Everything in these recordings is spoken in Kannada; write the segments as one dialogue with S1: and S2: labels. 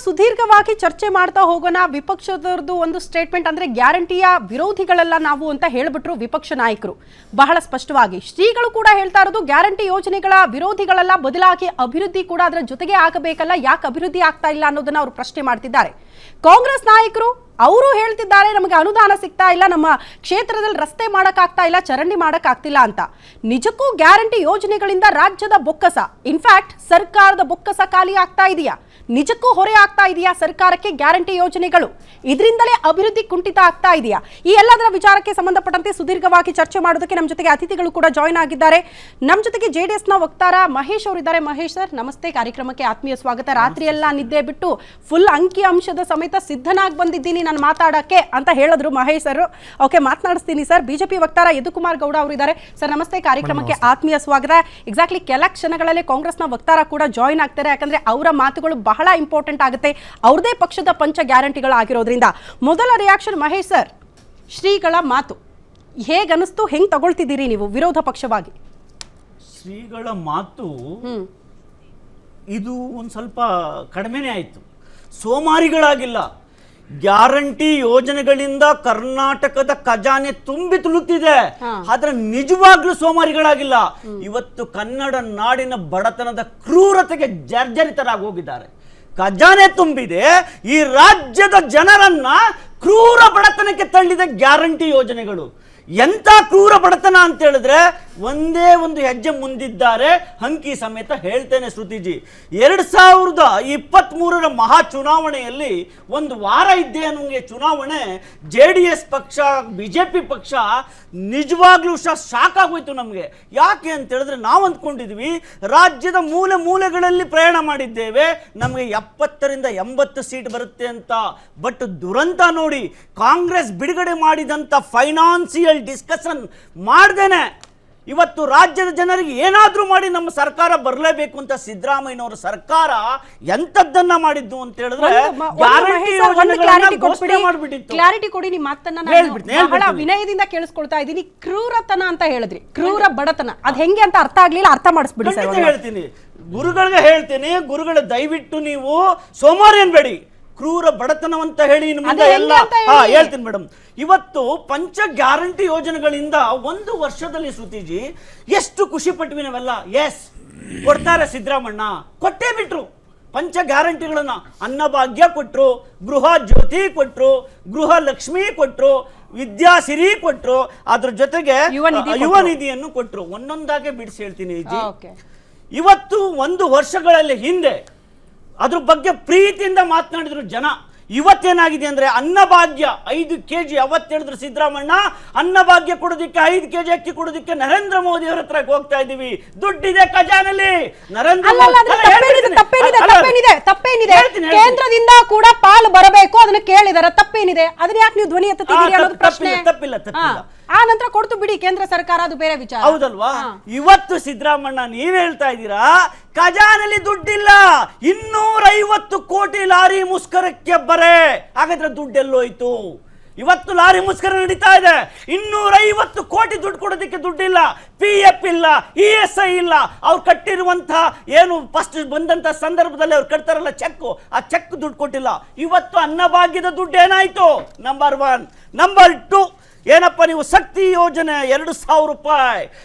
S1: ಸುದೀರ್ಘವಾಗಿ ಚರ್ಚೆ ಮಾಡ್ತಾ ಹೋಗೋಣ. ವಿಪಕ್ಷದವರದು ಒಂದು ಸ್ಟೇಟ್ಮೆಂಟ್ ಅಂದ್ರೆ ಗ್ಯಾರಂಟಿಯ ವಿರೋಧಿಗಳೆಲ್ಲ ನಾವು ಅಂತ ಹೇಳಿಬಿಟ್ರು ವಿಪಕ್ಷ ನಾಯಕರು ಬಹಳ ಸ್ಪಷ್ಟವಾಗಿ. ಶ್ರೀಗಳು ಕೂಡ ಹೇಳ್ತಾ ಇರೋದು ಗ್ಯಾರಂಟಿ ಯೋಜನೆಗಳ ವಿರೋಧಿಗಳೆಲ್ಲ, ಬದಲಾಗಿ ಅಭಿವೃದ್ಧಿ ಕೂಡ ಅದರ ಜೊತೆಗೆ ಆಗಬೇಕಲ್ಲ, ಯಾಕೆ ಅಭಿವೃದ್ಧಿ ಆಗ್ತಾ ಇಲ್ಲ ಅನ್ನೋದನ್ನ ಅವರು ಪ್ರಶ್ನೆ ಮಾಡ್ತಿದ್ದಾರೆ. ಕಾಂಗ್ರೆಸ್ ನಾಯಕರು ಅವರು ಹೇಳ್ತಿದ್ದಾರೆ ನಮಗೆ ಅನುದಾನ ಸಿಗ್ತಾ ಇಲ್ಲ, ನಮ್ಮ ಕ್ಷೇತ್ರದಲ್ಲಿ ರಸ್ತೆ ಮಾಡಕ್ಕಾಗ್ತಾ ಇಲ್ಲ, ಚರಂಡಿ ಮಾಡಕ್ಕಾಗ್ತಿಲ್ಲ ಅಂತ. ನಿಜಕ್ಕೂ ಗ್ಯಾರಂಟಿ ಯೋಜನೆಗಳಿಂದ ರಾಜ್ಯದ ಬೊಕ್ಕಸ, ಇನ್ಫ್ಯಾಕ್ಟ್ ಸರ್ಕಾರದ ಬೊಕ್ಕಸ ಖಾಲಿ ಆಗ್ತಾ ಇದೆಯಾ? ನಿಜಕ್ಕೂ ಹೊರೆ ಆಗ್ತಾ ಇದೆಯಾ ಸರ್ಕಾರಕ್ಕೆ ಗ್ಯಾರಂಟಿ ಯೋಜನೆಗಳು? ಇದರಿಂದಲೇ ಅಭಿವೃದ್ಧಿ ಕುಂಠಿತ ಆಗ್ತಾ ಇದೆಯಾ? ಈ ಎಲ್ಲದರ ವಿಚಾರಕ್ಕೆ ಸಂಬಂಧಪಟ್ಟಂತೆ ಸುದೀರ್ಘವಾಗಿ ಚರ್ಚೆ ಮಾಡೋದಕ್ಕೆ ನಮ್ಮ ಜೊತೆಗೆ ಅತಿಥಿಗಳು ಕೂಡ ಜಾಯ್ನ್ ಆಗಿದ್ದಾರೆ. ನಮ್ಮ ಜೊತೆಗೆ ಜೆಡಿಎಸ್ನ ವಕ್ತಾರ ಮಹೇಶ್ ಅವರಿದ್ದಾರೆ. ಮಹೇಶ್ ಸರ್ ನಮಸ್ತೆ, ಕಾರ್ಯಕ್ರಮಕ್ಕೆ ಆತ್ಮೀಯ ಸ್ವಾಗತ. ರಾತ್ರಿ ಎಲ್ಲ ನಿದ್ದೆ ಬಿಟ್ಟು ಫುಲ್ ಅಂಕಿ ಅಂಶದ ಸಮೇತ ಸಿದ್ಧನಾಗಿ ಬಂದಿದ್ದೀನಿ ನಾನು ಮಾತಾಡಕ್ಕೆ ಅಂತ ಹೇಳಿದ್ರು ಮಹೇಶ್ ಸರ್. ಓಕೆ, ಮಾತನಾಡಿಸ್ತೀನಿ ಸರ್. ಬಿಜೆಪಿ ವಕ್ತಾರ ಯದುಕುಮಾರ್ ಗೌಡ ಅವರು ಇದ್ದಾರೆ. ಸರ್ ನಮಸ್ತೆ, ಕಾರ್ಯಕ್ರಮಕ್ಕೆ ಆತ್ಮೀಯ ಸ್ವಾಗತ. ಎಕ್ಸಾಕ್ಟ್ಲಿ ಕೆಲ ಕ್ಷಣಗಳಲ್ಲಿ ಕಾಂಗ್ರೆಸ್ನ ವಕ್ತಾರ ಕೂಡ ಜಾಯ್ನ್ ಆಗ್ತಾರೆ, ಯಾಕಂದ್ರೆ ಅವರ ಮಾತುಗಳು ಬಹಳ ಇಂಪಾರ್ಟೆಂಟ್ ಆಗುತ್ತೆ, ಅವ್ರದೇ ಪಕ್ಷದ ಪಂಚ ಗ್ಯಾರಂಟಿಗಳು ಆಗಿರೋದ್ರಿಂದ. ಮೊದಲ ರಿಯಾಕ್ಷನ್ ಮಹೇಶ್ ಸರ್, ಶ್ರೀಗಳ ಮಾತು ಹೇಗೆ ಅನಿಸ್ತು, ಹೆಂಗ್ ತಗೊಳ್ತಿದ್ದೀರಿ ನೀವು ವಿರೋಧ ಪಕ್ಷವಾಗಿ?
S2: ಶ್ರೀಗಳ ಮಾತು ಇದು ಒಂದು ಸ್ವಲ್ಪ ಕಡಿಮೆನೇ ಆಯಿತು. ಸೋಮಾರಿಗಳಾಗಿಲ್ಲ. ಗ್ಯಾರಂಟಿ ಯೋಜನೆಗಳಿಂದ ಕರ್ನಾಟಕದ ಖಜಾನೆ ತುಂಬಿ ತುಳುಕ್ತಿದೆ, ಆದ್ರೆ ನಿಜವಾಗ್ಲೂ ಸೋಮಾರಿಗಳಾಗಿಲ್ಲ. ಇವತ್ತು ಕನ್ನಡ ನಾಡಿನ ಬಡತನದ ಕ್ರೂರತೆಗೆ ಜರ್ಜರಿತರಾಗಿ ಹೋಗಿದ್ದಾರೆ. ಖಜಾನೆ ತುಂಬಿದೆ, ಈ ರಾಜ್ಯದ ಜನರನ್ನ ಕ್ರೂರ ಬಡತನಕ್ಕೆ ತಳ್ಳಿದ ಗ್ಯಾರಂಟಿ ಯೋಜನೆಗಳು. ಎಂತ ಕ್ರೂರ ಬಡತನ ಅಂತ ಹೇಳಿದ್ರೆ ಒಂದೇ ಒಂದು ಹೆಜ್ಜೆ ಮುಂದಿದ್ದಾರೆ, ಅಂಕಿ ಸಮೇತ ಹೇಳ್ತೇನೆ ಶ್ರುತಿಜಿ. 2023 ಮಹಾ ಚುನಾವಣೆಯಲ್ಲಿ ಒಂದು ವಾರ ಇದ್ದೇ ಅನ್ನೋಂಗೆ ಚುನಾವಣೆ JDS ಪಕ್ಷ ಬಿಜೆಪಿ ಪಕ್ಷ ನಿಜವಾಗ್ಲೂ ಶಾಕ್ ಆಗೋಯ್ತು ನಮಗೆ. ಯಾಕೆ ಅಂತ ಹೇಳಿದ್ರೆ ನಾವು ಅಂದ್ಕೊಂಡಿದ್ವಿ ರಾಜ್ಯದ ಮೂಲೆ ಮೂಲೆಗಳಲ್ಲಿ ಪ್ರಯಾಣ ಮಾಡಿದ್ದೇವೆ, ನಮಗೆ 70ರಿಂದ 80 ಸೀಟ್ ಬರುತ್ತೆ ಅಂತ. ಬಟ್ ದುರಂತ ನೋಡಿ, ಕಾಂಗ್ರೆಸ್ ಬಿಡುಗಡೆ ಮಾಡಿದಂಥ ಫೈನಾನ್ಸಿಯಲ್ ಡಿಸ್ಕಷನ್ ಮಾಡ್ದೇನೆ ಇವತ್ತು ರಾಜ್ಯದ ಜನರಿಗೆ ಏನಾದ್ರೂ ಮಾಡಿ ನಮ್ಮ ಸರ್ಕಾರ ಬರಲೇಬೇಕು ಅಂತ ಸಿದ್ದರಾಮಯ್ಯನವರ ಸರ್ಕಾರ ಎಂತದ್ದನ್ನ ಮಾಡಿದ್ದು ಅಂತ ಹೇಳಿದ್ರೆ
S1: ಕ್ಲಾರಿಟಿ ಕೊಡಿ. ನಿಮ್ಮ ಮಾತನ್ನ ಬಹಳ ವಿನಯದಿಂದ ಕೇಳಿಸ್ಕೊಳ್ತಾ ಇದ್ದೀನಿ. ಕ್ರೂರತನ ಅಂತ ಹೇಳಿದ್ರಿ, ಕ್ರೂರ ಬಡತನ ಅದ್ ಹೆಂಗೆ ಅಂತ ಅರ್ಥ ಆಗ್ಲಿಲ್ಲ, ಅರ್ಥ ಮಾಡಿಸ್ಬಿಡಿ ಸರ್.
S2: ಹೇಳ್ತೀನಿ, ಗುರುಗಳಿಗೆ ಹೇಳ್ತೀನಿ, ಗುರುಗಳ ದಯವಿಟ್ಟು ನೀವು ಸೋಮಾರಿ ಅನ್ಬೇಡಿ, ಕ್ರೂರ ಬಡತನವಂತ ಹೇಳಿ ಇನ್ನು ಮುಂದೆ ಎಲ್ಲ ಹೇಳ್ತೀನಿ ಮೇಡಮ್. ಇವತ್ತು ಪಂಚ ಗ್ಯಾರಂಟಿ ಯೋಜನೆಗಳಿಂದ ಒಂದು ವರ್ಷದಲ್ಲಿ ಶ್ರುತಿಜಿ ಎಷ್ಟು ಖುಷಿ ಪಟ್ವಿ ನಾವೆಲ್ಲ. ಎಸ್, ಕೊಡ್ತಾರೆ ಸಿದ್ದರಾಮಣ್ಣ, ಕೊಟ್ಟೇ ಬಿಟ್ರು ಪಂಚ ಗ್ಯಾರಂಟಿಗಳನ್ನ. ಅನ್ನಭಾಗ್ಯ ಕೊಟ್ರು, ಗೃಹ ಜ್ಯೋತಿ ಕೊಟ್ರು, ಗೃಹ ಲಕ್ಷ್ಮಿ ಕೊಟ್ರು, ವಿದ್ಯಾಸಿರಿ ಕೊಟ್ರು, ಅದ್ರ ಜೊತೆಗೆ ಯುವ ನಿಧಿಯನ್ನು ಕೊಟ್ರು. ಒಂದೊಂದಾಗೆ ಬಿಡಿಸಿ ಹೇಳ್ತೀನಿ ಜಿ. ಇವತ್ತು ಒಂದು ವರ್ಷಗಳಲ್ಲಿ ಹಿಂದೆ ಅದ್ರ ಬಗ್ಗೆ ಪ್ರೀತಿಯಿಂದ ಮಾತನಾಡಿದ್ರು ಜನ. ಇವತ್ತೇನಾಗಿದೆ ಅಂದ್ರೆ ಅನ್ನಭಾಗ್ಯ 5 kg ಅವತ್ತು ಹೇಳಿದ್ರು ಸಿದ್ದರಾಮಣ್ಣ, ಅನ್ನಭಾಗ್ಯ ಕೊಡೋದಿಕ್ಕೆ 5 kg ಅಕ್ಕಿ ಕೊಡೋದಿಕ್ಕೆ ನರೇಂದ್ರ ಮೋದಿ ಅವರ ಹತ್ರ ಹೋಗ್ತಾ ಇದೀವಿ, ದುಡ್ಡಿದೆ ಖಜಾನೆಯಲ್ಲಿ. ನರೇಂದ್ರ
S1: ತಪ್ಪೇನಿದೆ, ಕೇಂದ್ರದಿಂದ ಕೂಡ ಪಾಲು ಬರಬೇಕು, ಅದನ್ನ ಕೇಳಿದಾರೆ, ತಪ್ಪೇನಿದೆ? ಅದನ್ನ ಯಾಕೆ ನೀವು ಧ್ವನಿ ಎತ್ತುತ್ತಿದ್ದೀರಿ ಅನ್ನೋದು ಪ್ರಶ್ನೆ.
S2: ತಪ್ಪಿಲ್ಲ.
S1: ಆ ನಂತರ ಕೊಡ್ತು ಬಿಡಿ ಕೇಂದ್ರ ಸರ್ಕಾರ, ಅದು ಬೇರೆ ವಿಚಾರ.
S2: ಹೌದಲ್ವಾ? ಇವತ್ತು ಸಿದ್ದರಾಮಣ್ಣ ನೀವ್ ಹೇಳ್ತಾ ಇದ್ದೀರಾ ಖಜಾನೆಯಲ್ಲಿ ದುಡ್ಡಿಲ್ಲ, 250 ಕೋಟಿ ಲಾರಿ ಮುಸ್ಕರಕ್ಕೆ ಬರೆ. ಹಾಗಾದ್ರೆ ದುಡ್ಡೆಲ್ಲೋಯ್ತು? ಇವತ್ತು ಲಾರಿ ಮುಸ್ಕರ ನಡೀತಾ ಇದೆ, 250 ಕೋಟಿ ದುಡ್ಡು ಕೊಡೋದಕ್ಕೆ ದುಡ್ಡಿಲ್ಲ, PF ಇಲ್ಲ, ESI ಇಲ್ಲ. ಅವ್ರು ಕಟ್ಟಿರುವಂತಹ ಏನು ಫಸ್ಟ್ ಬಂದಂತ ಸಂದರ್ಭದಲ್ಲಿ ಅವ್ರು ಕಟ್ತಾರಲ್ಲ ಚೆಕ್, ಆ ಚೆಕ್ ದುಡ್ಡು ಕೊಟ್ಟಿಲ್ಲ. ಇವತ್ತು ಅನ್ನಭಾಗ್ಯದ ದುಡ್ಡು ಏನಾಯ್ತು? ನಂಬರ್ 1. ನಂಬರ್ 2, ಏನಪ್ಪ ನೀವು ಶಕ್ತಿ ಯೋಜನೆ 2,000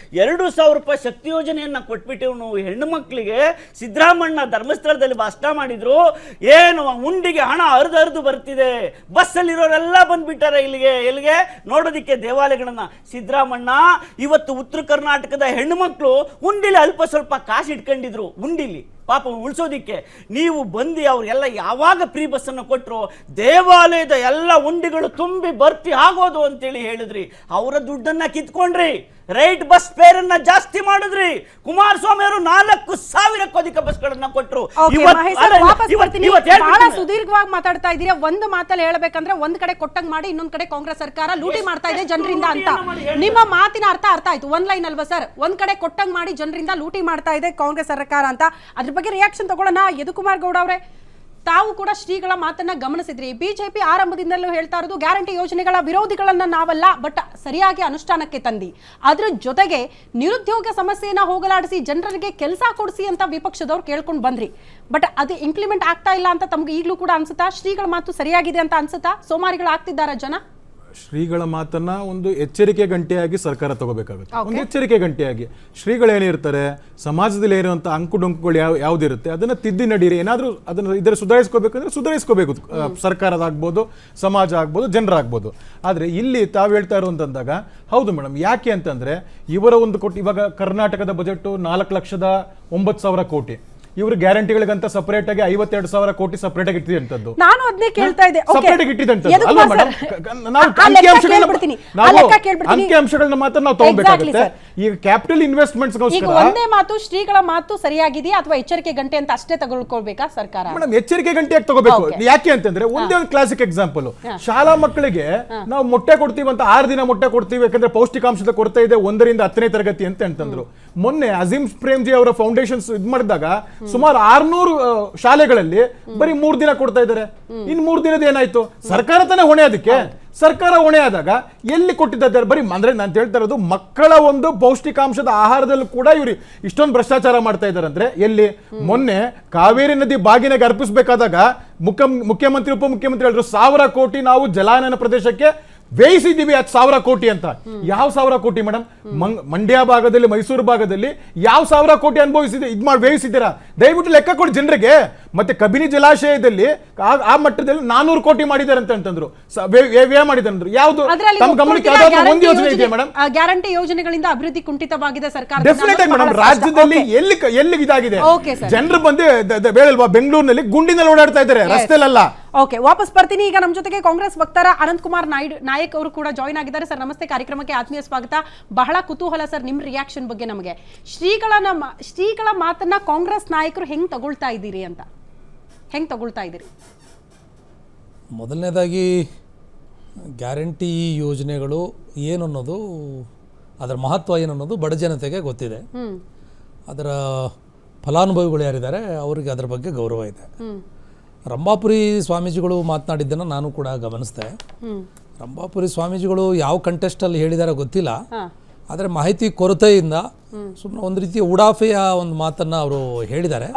S2: ರೂಪಾಯಿ ಶಕ್ತಿ ಯೋಜನೆಯನ್ನ ಕೊಟ್ಬಿಟ್ಟಿವ್ ನಾವು ಹೆಣ್ಣು ಮಕ್ಕಳಿಗೆ. ಸಿದ್ದರಾಮಣ್ಣ ಧರ್ಮಸ್ಥಳದಲ್ಲಿ ಭಾಷಣ ಮಾಡಿದ್ರು, ಏನು ಉಂಡಿಗೆ ಹಣ ಹರಿದು ಬರ್ತಿದೆ, ಬಸ್ಸಲ್ಲಿರೋರೆಲ್ಲ ಬಂದ್ಬಿಟ್ಟಾರೆ ಎಲ್ಲಿಗೆ ನೋಡೋದಿಕ್ಕೆ ದೇವಾಲಯಗಳನ್ನ. ಸಿದ್ದರಾಮಣ್ಣ ಇವತ್ತು ಉತ್ತರ ಕರ್ನಾಟಕದ ಹೆಣ್ಣು ಮಕ್ಕಳು ಉಂಡಿಲಿ ಅಲ್ಪ ಸ್ವಲ್ಪ ಕಾಸು ಇಟ್ಕೊಂಡಿದ್ರು, ಉಂಡಿಲಿ ಪಾಪ ಉಳಿಸೋದಿಕ್ಕೆ. ನೀವು ಬಂದು ಅವ್ರಿಗೆಲ್ಲ ಯಾವಾಗ ಫ್ರೀ ಬಸ್ಸನ್ನು ಕೊಟ್ಟರು, ದೇವಾಲಯದ ಎಲ್ಲ ಉಂಡಿಗಳು ತುಂಬಿ ಭರ್ತಿ ಆಗೋದು ಅಂತೇಳಿ ಹೇಳಿದ್ರಿ, ಅವರ ದುಡ್ಡನ್ನ ಕಿತ್ಕೊಂಡ್ರಿ. ರೈಟ್ ಬಸ್ ಫೇರ್ ಅನ್ನ ಜಾಸ್ತಿ ಮಾಡಿದ್ರಿ. ಕುಮಾರಸ್ವಾಮಿ ಅವರು 4,000ಕ್ಕೂ ಅಧಿಕ ಬಸ್ಗಳನ್ನ ಕೊಟ್ಟರು.
S1: ಬಹಳ ಸುದೀರ್ಘವಾಗಿ ಮಾತಾಡ್ತಾ ಇದ್ದೀರಾ. ಒಂದು ಮಾತಲ್ಲಿ ಹೇಳ್ಬೇಕಂದ್ರೆ ಒಂದ್ ಕಡೆ ಕೊಟ್ಟಂಗ್ ಮಾಡಿ ಇನ್ನೊಂದ್ ಕಡೆ ಕಾಂಗ್ರೆಸ್ ಸರ್ಕಾರ ಲೂಟಿ ಮಾಡ್ತಾ ಇದೆ ಜನರಿಂದ ಅಂತ. ನಿಮ್ಮ ಮಾತಿನ ಅರ್ಥ ಆಯ್ತು, ಒಂದ್ ಲೈನ್ ಅಲ್ವಾ ಸರ್? ಒಂದ್ ಕಡೆ ಕೊಟ್ಟಂಗ್ ಮಾಡಿ ಜನರಿಂದ ಲೂಟಿ ಮಾಡ್ತಾ ಇದೆ ಕಾಂಗ್ರೆಸ್ ಸರ್ಕಾರ ಅಂತ. ಅದ್ರ ಬಗ್ಗೆ ರಿಯಾಕ್ಷನ್ ತಗೊಳ್ಳೋಣ. ಯದುಕುಮಾರ್ ಗೌಡ ಅವರೇ, ತಾವು ಕೂಡ ಶ್ರೀಗಳ ಮಾತನ್ನ ಗಮನಿಸಿದ್ರಿ. ಬಿಜೆಪಿ ಆರಂಭದಿಂದಲೂ ಹೇಳ್ತಾ ಇರೋದು ಗ್ಯಾರಂಟಿ ಯೋಜನೆಗಳ ವಿರೋಧಿಗಳನ್ನ ನಾವಲ್ಲ, ಬಟ್ ಸರಿಯಾಗಿ ಅನುಷ್ಠಾನಕ್ಕೆ ತಂದಿ. ಅದ್ರ ಜೊತೆಗೆ ನಿರುದ್ಯೋಗ ಸಮಸ್ಯೆಯನ್ನ ಹೋಗಲಾಡಿಸಿ ಜನರಿಗೆ ಕೆಲಸ ಕೊಡಿಸಿ ಅಂತ ವಿಪಕ್ಷದವ್ರು ಕೇಳ್ಕೊಂಡು ಬಂದ್ರಿ. ಬಟ್ ಅದು ಇಂಪ್ಲಿಮೆಂಟ್ ಆಗ್ತಾ ಇಲ್ಲ ಅಂತ ತಮ್ಗೆ ಈಗಲೂ ಕೂಡ ಅನ್ಸುತ್ತಾ? ಶ್ರೀಗಳ ಮಾತು ಸರಿಯಾಗಿದೆ ಅಂತ ಅನ್ಸುತ್ತಾ? ಸೋಮಾರಿಗಳು ಆಗ್ತಿದ್ದಾರ ಜನ?
S3: ಶ್ರೀಗಳ ಮಾತನ್ನ ಒಂದು ಎಚ್ಚರಿಕೆ ಗಂಟೆಯಾಗಿ ಸರ್ಕಾರ ತಗೋಬೇಕಾಗುತ್ತೆ. ಒಂದು ಎಚ್ಚರಿಕೆ ಗಂಟೆಯಾಗಿ ಶ್ರೀಗಳೇನಿರ್ತಾರೆ, ಸಮಾಜದಲ್ಲಿ ಇರುವಂತ ಅಂಕುಡೊಂಕುಗಳು ಯಾವ್ದಿರುತ್ತೆ ಅದನ್ನ ತಿದ್ದಿ ನಡೀರಿ. ಏನಾದ್ರೂ ಅದನ್ನ ಇದರ ಸುಧಾರಿಸ್ಕೋಬೇಕಂದ್ರೆ ಸುಧಾರಿಸ್ಕೋಬೇಕು. ಸರ್ಕಾರದಾಗ್ಬೋದು, ಸಮಾಜ ಆಗ್ಬೋದು, ಜನರಾಗ್ಬೋದು. ಆದ್ರೆ ಇಲ್ಲಿ ತಾವು ಹೇಳ್ತಾ ಇರುವಂತಂದಾಗ ಹೌದು ಮೇಡಮ್, ಯಾಕೆ ಅಂತಂದ್ರೆ ಇವರ ಒಂದು ಕೋಟಿ, ಇವಾಗ ಕರ್ನಾಟಕದ ಬಜೆಟ್ 4,09,000 ಕೋಟಿ. ಇವರು ಗ್ಯಾರಂಟಿಗಳಿಗಂತ ಸಪರೇಟ್ ಆಗಿ 52,000 ಕೋಟಿ ಸಪರೇಟ್ ಆಗಿ ಇಟ್ಟಿದಂತದ್ದು.
S1: ನಾನು ಅದನ್ನೇ ಕೇಳ್ತಾ ಇದ್ದೆ.
S3: ಸಪರೇಟ್ ಆಗಿ ಇಟ್ಟಿದಂತದ್ದು ಅಲ್ವಾ ಮೇಡಮ್? ನಾವು ಅಂಕಿಅಂಶಗಳನ್ನ ಮಾತ್ರ ನಾವು ತಗೋಬೇಕಾಗುತ್ತೆ. ಈಗ ಕ್ಯಾಪಿಟಲ್ ಇನ್ವೆಸ್ಟ್ಮೆಂಟ್ಸ್
S1: ಈಗ ಒಂದೇ ಮಾತು ಶ್ರೀಗಳ ಮಾತು ಸರಿಯಾಗಿದೆಯಾ ಅಥವಾ ಎಚ್ಚರಿಕೆ ಗಂಟೆ ಅಂತ ಅಷ್ಟೇ ತಗೊಳ್ಕೊಳ್ಬೇಕಾ ಸರ್ಕಾರ?
S3: ಮೇಡಮ್, ಎಚ್ಚರಿಕೆ ಗಂಟೆಯಾಗಿ ತಗೋಬೇಕು. ಯಾಕೆ ಅಂತಂದ್ರೆ ಒಂದೇ ಒಂದು ಕ್ಲಾಸಿಕ್ ಎಕ್ಸಾಂಪಲ್, ಶಾಲಾ ಮಕ್ಕಳಿಗೆ ನಾವು ಮೊಟ್ಟೆ ಕೊಡ್ತೀವಿ ಅಂತ 6 ದಿನ ಮೊಟ್ಟೆ ಕೊಡ್ತೀವಿ, ಯಾಕಂದ್ರೆ ಪೌಷ್ಟಿಕಾಂಶದ ಕೊರತೆ ಇದೆ 1 ರಿಂದ 10ನೇ ತರಗತಿ ಅಂತಂದ್ರು. ಮೊನ್ನೆ ಅಜೀಂ ಪ್ರೇಮ್ಜಿ ಅವರ ಫೌಂಡೇಶನ್ಸ್ ಇದ್ ಮಾಡಿದಾಗ ಸುಮಾರು 600 ಶಾಲೆಗಳಲ್ಲಿ ಬರೀ 3 ದಿನ ಕೊಡ್ತಾ ಇದ್ದಾರೆ. ಇನ್ 3 ದಿನದ ಏನಾಯ್ತು? ಸರ್ಕಾರ ತಾನೇ ಹೊಣೆ. ಅದಕ್ಕೆ ಸರ್ಕಾರ ಹೊಣೆ ಆದಾಗ ಎಲ್ಲಿ ಕೊಟ್ಟಿದ್ದಾರೆ? ಬರೀ ಅಂದ್ರೆ ನಾನು ಹೇಳ್ತಾ ಇರೋದು ಮಕ್ಕಳ ಒಂದು ಪೌಷ್ಟಿಕಾಂಶದ ಆಹಾರದಲ್ಲೂ ಕೂಡ ಇವ್ರು ಇಷ್ಟೊಂದು ಭ್ರಷ್ಟಾಚಾರ ಮಾಡ್ತಾ ಇದ್ದಾರೆ. ಅಂದ್ರೆ ಎಲ್ಲಿ? ಮೊನ್ನೆ ಕಾವೇರಿ ನದಿ ಬಾಗಿನೆಗೆ ಅರ್ಪಿಸಬೇಕಾದಾಗ ಮುಖ್ಯಮಂತ್ರಿ ಉಪಮುಖ್ಯಮಂತ್ರಿ ಹೇಳಿದ್ರು 1,000 ಕೋಟಿ ನಾವು ಜಲಾನಯನ ಪ್ರದೇಶಕ್ಕೆ ವ್ಯಯಿಸಿದ್ದೀವಿ. 1,000 ಕೋಟಿ ಅಂತ. ಯಾವ 1,000 ಕೋಟಿ ಮೇಡಮ್? ಮಂಡ್ಯ ಭಾಗದಲ್ಲಿ, ಮೈಸೂರು ಭಾಗದಲ್ಲಿ ಯಾವ 1,000 ಕೋಟಿ ಅನುಭವಿಸಿದೆ ವ್ಯಯಿಸಿದ್ದೀರಾ? ದಯವಿಟ್ಟು ಲೆಕ್ಕ ಕೊಡಿ ಜನರಿಗೆ. ಮತ್ತೆ ಕಬಿನಿ ಜಲಾಶಯದಲ್ಲಿ ಆ ಮಟ್ಟದಲ್ಲಿ 400 ಕೋಟಿ ಮಾಡಿದ್ದಾರೆ ಅಂತಂದ್ರು, ವ್ಯಯ ಮಾಡಿದ್ದಾರೆ ಅಂದ್ರು. ಯಾವ್ದು ತಮ್ಮ ಗಮನಕ್ಕೆ ಒಂದು ಯೋಜನೆ ಇದೆ ಮೇಡಮ್?
S1: ಗ್ಯಾರಂಟಿ ಯೋಜನೆಗಳಿಂದ ಅಭಿವೃದ್ಧಿ ಕುಂಠಿತವಾಗಿದೆ ಸರ್ಕಾರ.
S3: ಡೆಫಿನೆಟ್ ಆಗಿ ಮೇಡಮ್, ರಾಜ್ಯದಲ್ಲಿ ಎಲ್ಲಿ ಇದಾಗಿದೆ? ಜನರು ಬಂದು ಬೇಡಲ್ವಾ, ಬೆಂಗಳೂರಿನಲ್ಲಿ ಗುಂಡಿನಲ್ಲಿ ಓಡಾಡ್ತಾ ಇದ್ದಾರೆ, ರಸ್ತೆಲಲ್ಲ.
S1: ಓಕೆ, ವಾಪಸ್ ಬರ್ತೀನಿ. ಈಗ ನಮ್ಮ ಜೊತೆಗೆ ಕಾಂಗ್ರೆಸ್ ವಕ್ತಾರ ಅನಂತಕುಮಾರ್ ನಾಯಕ್ ಅವರು ಕೂಡ ಜಾಯ್ನ್ ಆಗಿದ್ದಾರೆ. ಸರ್ ನಮಸ್ತೆ, ಕಾರ್ಯಕ್ರಮಕ್ಕೆ ಆತ್ಮೀಯ ಸ್ವಾಗತ. ಬಹಳ ಕುತೂಹಲ ಸರ್ ನಿಮ್ಮ ರಿಯಾಕ್ಷನ್ ಬಗ್ಗೆ ನಮಗೆ. ಶ್ರೀಗಳ ಮಾತನ್ನ ಕಾಂಗ್ರೆಸ್ ನಾಯಕರು ಹೆಂಗ್ ತಗೊಳ್ತಾ ಇದ್ದೀರಿ ಅಂತ, ಹೆಂಗ್ ತಗೊಳ್ತಾ ಇದ್ದೀರಿ?
S4: ಮೊದಲನೇದಾಗಿ ಗ್ಯಾರಂಟಿ ಯೋಜನೆಗಳು ಏನು ಅನ್ನೋದು, ಅದರ ಮಹತ್ವ ಏನು ಅನ್ನೋದು ಬಡ ಜನತೆಗೆ ಗೊತ್ತಿದೆ. ಅದರ ಫಲಾನುಭವಿಗಳು ಯಾರಿದ್ದಾರೆ ಅವರಿಗೆ ಅದರ ಬಗ್ಗೆ ಗೌರವ ಇದೆ. ರಂಭಾಪುರಿ ಸ್ವಾಮೀಜಿಗಳು ಮಾತನಾಡಿದ್ದನ್ನು ನಾನು ಕೂಡ ಗಮನಿಸಿದೆ. ರಂಭಾಪುರಿ ಸ್ವಾಮೀಜಿಗಳು ಯಾವ ಕಂಟೆಸ್ಟಲ್ಲಿ ಹೇಳಿದಾರೋ ಗೊತ್ತಿಲ್ಲ, ಆದರೆ ಮಾಹಿತಿ ಕೊರತೆಯಿಂದ ಸುಮ್ಮನೆ ಒಂದು ರೀತಿಯ ಉಡಾಫೆಯ ಒಂದು ಮಾತನ್ನು ಅವರು ಹೇಳಿದ್ದಾರೆ.